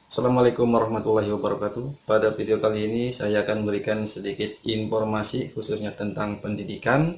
Assalamualaikum warahmatullahi wabarakatuh. Pada video kali ini saya akan memberikan sedikit informasi khususnya tentang pendidikan,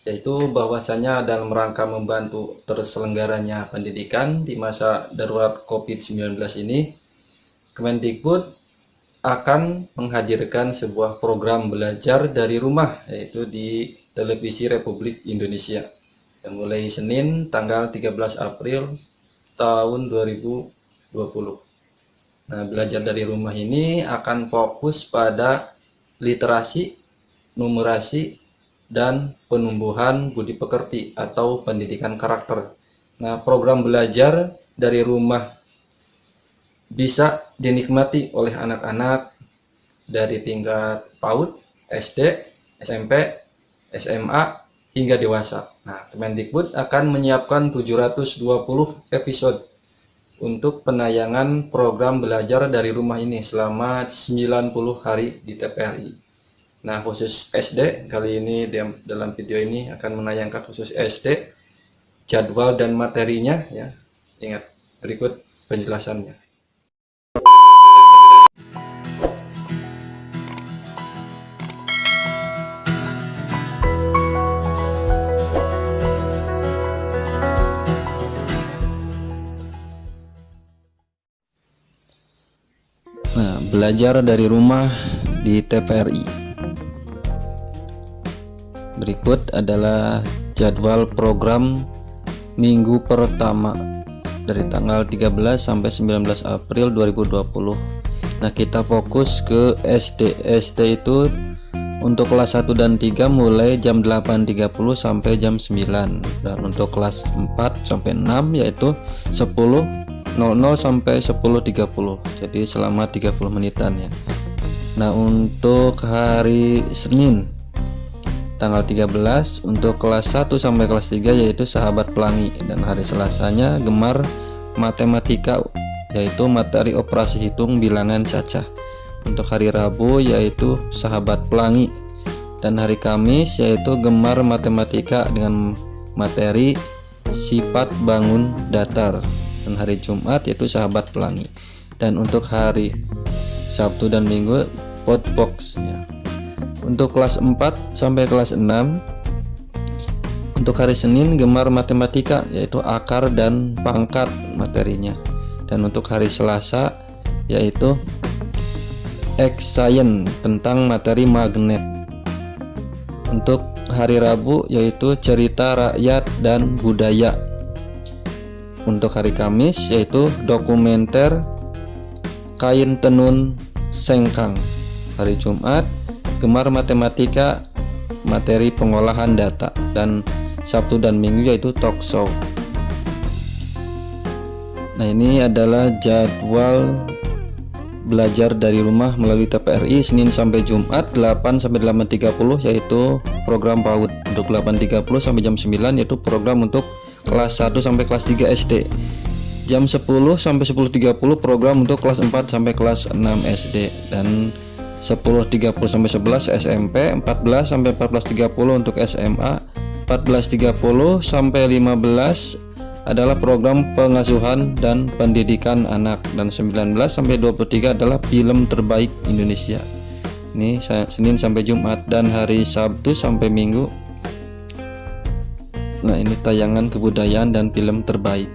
yaitu bahwasanya dalam rangka membantu terselenggaranya pendidikan di masa darurat COVID-19 ini, Kemendikbud akan menghadirkan sebuah program belajar dari rumah, yaitu di Televisi Republik Indonesia, yang mulai Senin tanggal 13 April tahun 2020. Nah, belajar dari rumah ini akan fokus pada literasi, numerasi, dan penumbuhan budi pekerti atau pendidikan karakter. Nah, program belajar dari rumah bisa dinikmati oleh anak-anak dari tingkat PAUD, SD, SMP, SMA, hingga dewasa. Nah, Kemendikbud akan menyiapkan 720 episode untuk penayangan program belajar dari rumah ini selama 90 hari di TPRI. Nah, khusus SD, kali ini dalam video ini akan menayangkan khusus SD, jadwal dan materinya ya. Ingat, berikut penjelasannya. Nah, belajar dari rumah di TPRI. Berikut adalah jadwal program minggu pertama dari tanggal 13 sampai 19 April 2020. Nah, kita fokus ke SD. SD itu untuk kelas 1 dan 3 mulai jam 8.30 sampai jam 9. Dan untuk kelas 4 sampai 6 yaitu 10.00 sampai 10.30. Jadi selama 30 menitan ya. Nah, untuk hari Senin tanggal 13 untuk kelas 1 sampai kelas 3 yaitu Sahabat Pelangi, dan hari Selasanya Gemar Matematika yaitu materi operasi hitung bilangan cacah. Untuk hari Rabu yaitu Sahabat Pelangi, dan hari Kamis yaitu Gemar Matematika dengan materi sifat bangun datar, dan hari Jumat yaitu Sahabat Pelangi. Dan untuk hari Sabtu dan Minggu Potbox ya. Untuk kelas 4 sampai kelas 6 untuk hari Senin Gemar Matematika yaitu akar dan pangkat materinya, dan untuk hari Selasa yaitu X-Science tentang materi magnet. Untuk hari Rabu yaitu cerita rakyat dan budaya. Untuk hari Kamis yaitu dokumenter kain tenun sengkang. Hari Jumat Gemar Matematika materi pengolahan data, dan Sabtu dan Minggu yaitu talk show. Nah, ini adalah jadwal belajar dari rumah melalui TPRI Senin sampai Jumat 8 sampai 8.30 yaitu program PAUD. Untuk 8.30 sampai jam 9 yaitu program untuk kelas 1 sampai kelas 3 SD. Jam 10 sampai 10.30 program untuk kelas 4 sampai kelas 6 SD, dan 10.30 sampai 11 SMP, 14 sampai 14.30 untuk SMA, 14.30 sampai 15 adalah program pengasuhan dan pendidikan anak, dan 19 sampai 23 adalah film terbaik Indonesia. Ini Senin sampai Jumat, dan hari Sabtu sampai Minggu. Nah, ini tayangan kebudayaan dan film terbaik.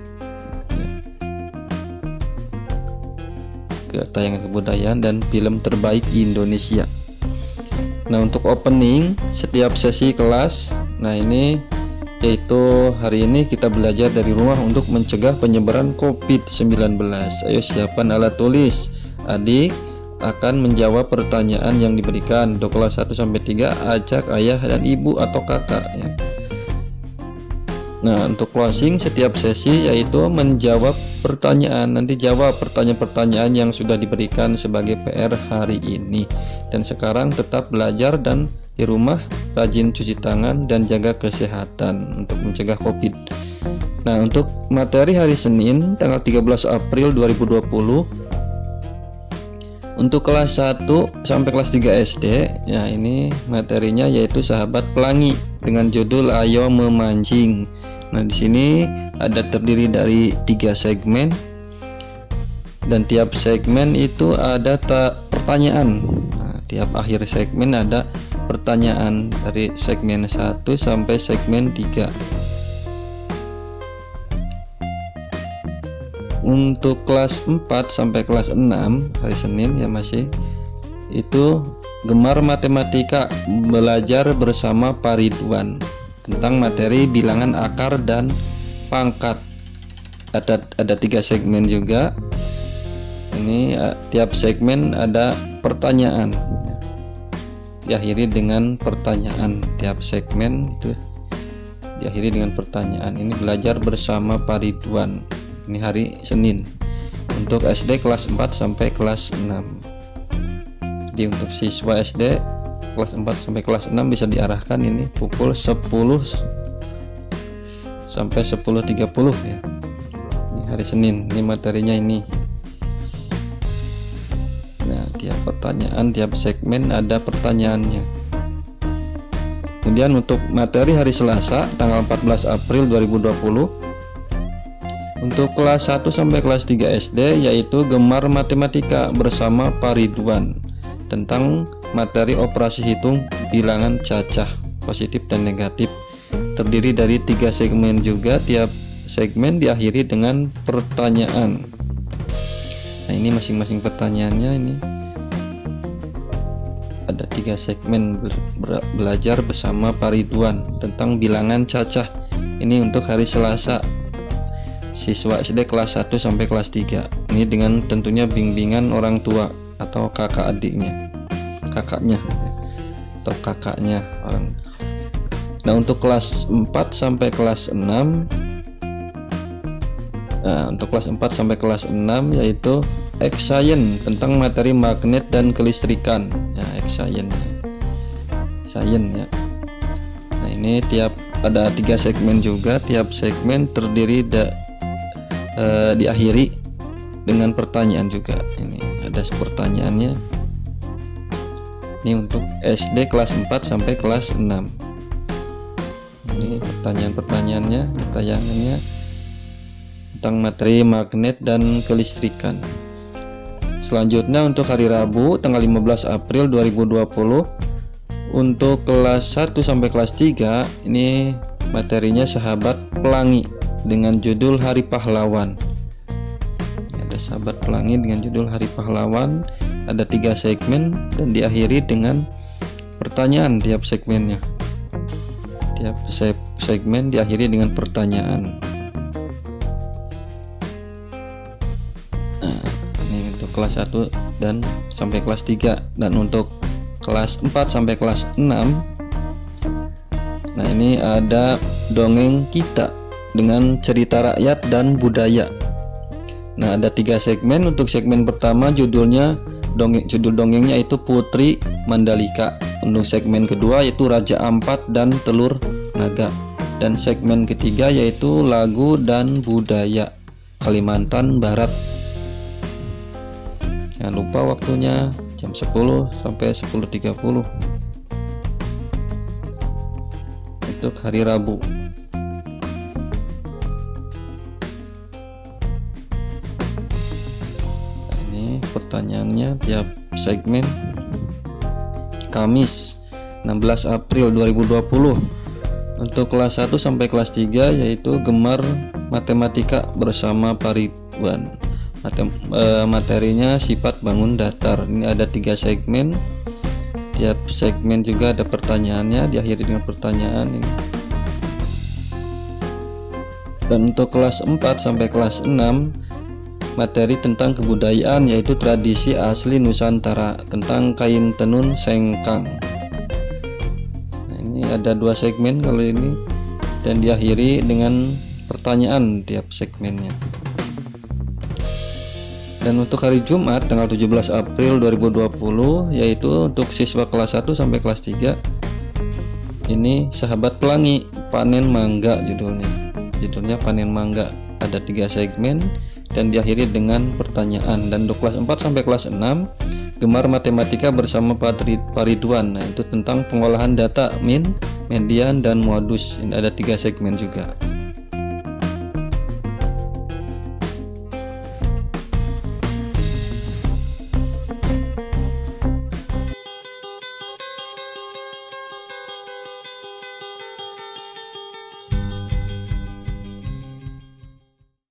Tayangan kebudayaan dan film terbaik Indonesia. Nah, untuk opening setiap sesi kelas, nah ini yaitu hari ini kita belajar dari rumah untuk mencegah penyebaran COVID-19. Ayo siapkan alat tulis. Adik akan menjawab pertanyaan yang diberikan. Untuk kelas 1 sampai 3 ajak ayah dan ibu atau kakak ya. Nah, untuk closing setiap sesi yaitu menjawab pertanyaan. Nanti jawab pertanyaan-pertanyaan yang sudah diberikan sebagai PR hari ini. Dan sekarang tetap belajar dan di rumah rajin cuci tangan dan jaga kesehatan untuk mencegah COVID. Nah, untuk materi hari Senin tanggal 13 April 2020 untuk kelas 1 sampai kelas 3 SD ya, ini materinya yaitu Sahabat Pelangi dengan judul Ayo Memancing. Nah, di sini ada terdiri dari 3 segmen. dan tiap segmen itu ada pertanyaan. Nah, tiap akhir segmen ada pertanyaan dari segmen 1 sampai segmen 3. Untuk kelas 4 sampai kelas 6 hari Senin ya masih itu Gemar Matematika belajar bersama Pak Ridwan tentang materi bilangan akar dan pangkat. Ada 3 segmen juga. Ini tiap segmen ada pertanyaan. Diakhiri dengan pertanyaan. Tiap segmen itu diakhiri dengan pertanyaan. Ini belajar bersama Pak Ridwan. Ini hari Senin untuk SD kelas 4 sampai kelas 6. Jadi untuk siswa SD kelas 4 sampai kelas 6 bisa diarahkan ini pukul 10 sampai 10.30 ya. Ini hari Senin, ini materinya ini. Nah, tiap pertanyaan, tiap segmen ada pertanyaannya. Kemudian untuk materi hari Selasa tanggal 14 April 2020 untuk kelas 1 sampai kelas 3 SD yaitu Gemar Matematika bersama Pak Ridwan tentang materi operasi hitung bilangan cacah positif dan negatif. Terdiri dari 3 segmen juga, tiap segmen diakhiri dengan pertanyaan. Nah, ini masing-masing pertanyaannya ini ada 3 segmen belajar bersama Pak Ridwan tentang bilangan cacah. Ini untuk hari Selasa siswa SD kelas 1 sampai kelas 3. Ini dengan tentunya bimbingan orang tua atau kakaknya atau kakaknya orang. Nah, untuk kelas 4 sampai kelas 6 untuk kelas 4 sampai kelas 6 yaitu X-Science tentang materi magnet dan kelistrikan. Ya, X-Science ya. Nah, ini ada 3 segmen juga, tiap segmen terdiri diakhiri dengan pertanyaan juga. Ini ada pertanyaannya. Ini untuk SD kelas 4 sampai kelas 6. Ini pertanyaannya tentang materi magnet dan kelistrikan. Selanjutnya untuk hari Rabu tanggal 15 April 2020 untuk kelas 1 sampai kelas 3 ini materinya Sahabat Pelangi dengan judul Hari Pahlawan. Ada Sahabat Pelangi dengan judul Hari Pahlawan, ada 3 segmen dan diakhiri dengan pertanyaan tiap segmennya. Tiap segmen diakhiri dengan pertanyaan. Nah, ini untuk kelas 1 dan sampai kelas 3, dan untuk kelas 4 sampai kelas 6. Nah, ini ada dongeng kita dengan cerita rakyat dan budaya. Nah, ada 3 segmen. Untuk segmen pertama judul dongengnya itu Putri Mandalika. Untuk segmen kedua yaitu Raja Ampat dan Telur Naga. Dan segmen ketiga yaitu lagu dan budaya Kalimantan Barat. Jangan lupa waktunya jam 10 sampai 10.30 untuk hari Rabu. Pertanyaannya tiap segmen. Kamis 16 April 2020 untuk kelas 1 sampai kelas 3 yaitu Gemar Matematika bersama Pak Ridwan. Materinya sifat bangun datar. Ini ada 3 segmen. Tiap segmen juga ada pertanyaannya, diakhiri dengan pertanyaan ini. Dan untuk kelas 4 sampai kelas 6 materi tentang kebudayaan yaitu tradisi asli Nusantara tentang kain tenun sengkang. Nah, ini ada 2 segmen kalau ini dan diakhiri dengan pertanyaan tiap segmennya. Dan untuk hari Jumat tanggal 17 April 2020 yaitu untuk siswa kelas 1 sampai kelas 3 ini Sahabat Pelangi Panen Mangga judulnya Panen Mangga. Ada 3 segmen dan diakhiri dengan pertanyaan. Dan untuk kelas 4 sampai kelas 6 Gemar Matematika bersama Pak Ridwan. Nah, itu tentang pengolahan data min, median, dan modus. Ini ada 3 segmen juga.